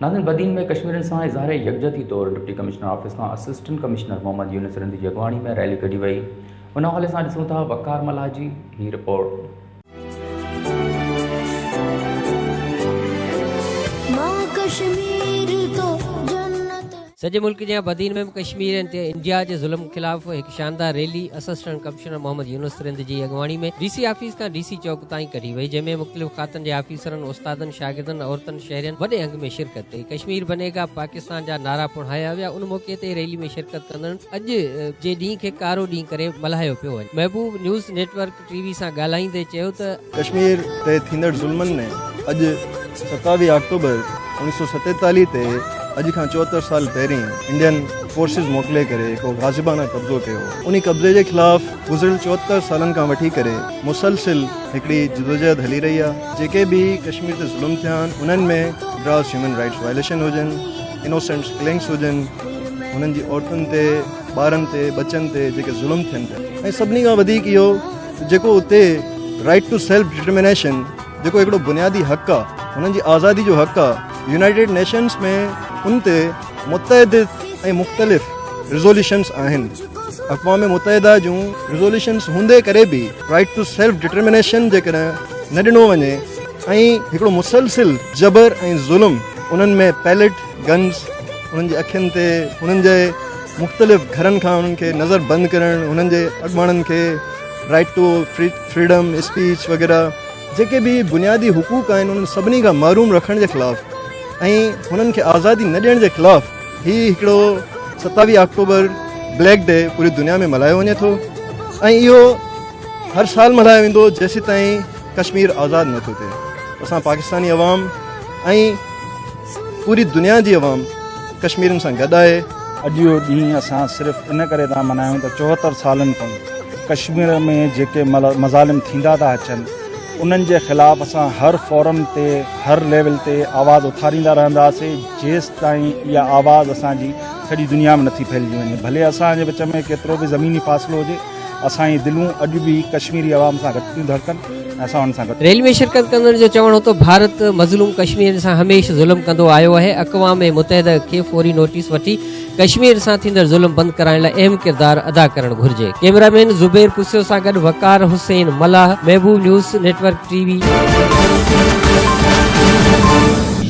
नाज़रीन, बदीन में कश्मीर सां इज़हार यकजहती तौर डिप्टी कमिश्नर ऑफिस खां असिस्टेंट कमिश्नर मोहम्मद यूनस जी अॻवाणी में रैली कढी वई। उन हवाले सां ॾिसूं था वकार मल्हा जी ही रिपोर्ट। सॼे मुल्क जे बदीन में कश्मीर ते इंडिया के ज़ुल्म खिलाफ़ एक शानदार rally assistant commissioner Mohammad Younis ji अॻवाणी में डीसी ऑफिस का डीसी चौक ताईं कढी वई, जंहिंमें मुख़्तलिफ़ खातन के ऑफिसरन, उस्तादन, शागिर्दन, औरतन, शहरियन वॾे अंग में शिरकत कई। कश्मीर बनेगा पाकिस्तान जा नारा पुणाया विया। उन मौके ते रैली में शिरकत कंदड़ अॼु जे ॾींहं खे कारो ॾींहुं करे मल्हायो पियो वञे। महबूब न्यूज़ नेटवर्क टीवी सां ॻाल्हाईंदे चयो त कश्मीर ते थींदड़ ज़ुल्मनि ने अॼु 27 अक्टूबर 1947 ते अॼु खां 74 साल पहिरीं इंडियन फोर्सिस मोकिले करे को गाज़िबाना कब्ज़ो कयो। उन कब्ज़े के खिलाफ़ गुज़िरियल 74 सालनि खां वठी करे मुसलसिल हिकिड़ी जदोजहद हली रही आहे। जेके भी कश्मीर ते ज़ुल्म थिया आहिनि उन्हनि में ग्रास ह्यूमन राइट्स वायलेशन हुजनि, इनोसेंट्स किलिंग्स हुजनि, उन्हनि जी औरतुनि ते, ॿारनि ते, बच्चनि ते जेके ज़ुल्म थियनि पिया, ऐं सभिनी खां वधीक इहो जेको उते राइट टू सेल्फ डिटर्मिनेशन जेको हिकिड़ो बुनियादी हक़ आहे, हुननि जी आज़ादी जो हक़ आहे, यूनाइटेड नेशंस में उन ते मुतहद ऐं मुख़्तलिफ़ रिज़ोल्यूशंस आहिनि। अक़वाम मुतहदा जूं रिज़ोल्यूशंस हूंदे करे बि राइट टू सेल्फ डिटर्मिनेशन जेकॾहिं न ॾिनो वञे ऐं हिकिड़ो मुसलसिल जबर ऐं ज़ुल्म उन्हनि में पैलेट गन्स उन्हनि जी अखियुनि ते, उन्हनि जे मुख़्तलिफ़ घरनि खां उन्हनि खे नज़र बंदि करणु, उन्हनि जे अॻुवाणनि खे राइट टू फ्रीडम स्पीच वग़ैरह जेके भी बुनियादी हुकूक आहिनि उन्हनि सभिनी खां महरूम रखण जे ख़िलाफ़ ऐं हुननि खे आज़ादी न ॾियण जे ख़िलाफ़ ही हिकिड़ो 27 अक्टूबर ब्लैक डे पूरी दुनिया में मल्हायो वञे थो ऐं इहो हर साल मल्हायो वेंदो जेसीं ताईं कश्मीर आज़ादु नथो थिए। असां पाकिस्तानी अवाम ऐं पूरी दुनिया जी अवाम कश्मीरनि सां गॾु आहे। अॼु जो ॾींहुं असां सिर्फ़ु इन करे था मल्हायूं त 74 सालनि खां कश्मीर में जेके मज़ालिम थींदा था अचनि उन्हनि जे ख़िलाफ़ असां हर फोरम ते, हर लेवल ते आवाज़ उथारींदा रहंदासीं जेसि ताईं इहा आवाज़ असांजी सॼी दुनिया में नथी फैलिजी वञे। भले असांजे विच में केतिरो बि ज़मीनी फ़ासिलो हुजे, असांजी दिलूं अॼु बि कश्मीरी आवाम सां गॾु थियूं धड़कनि, असां हुन सां गॾु। रैली में शिरकत कंदड़ जो चवणु हो तो भारत मज़लूम कश्मीर सां हमेशह ज़ुल्म कंदो आयो आहे। अक़वाम मुतहदा खे फौरी नोटिस वठी कश्मीर सां थींदड़ ज़ुल्म बंदि कराइण लाइ अहम किरदार अदा करणु घुर्जे। कैमरामैन ज़ुबैर पुसियो सां गॾु वकार हुसैन मल्हा, महबूब न्यूज़ नेटवर्क टीवी।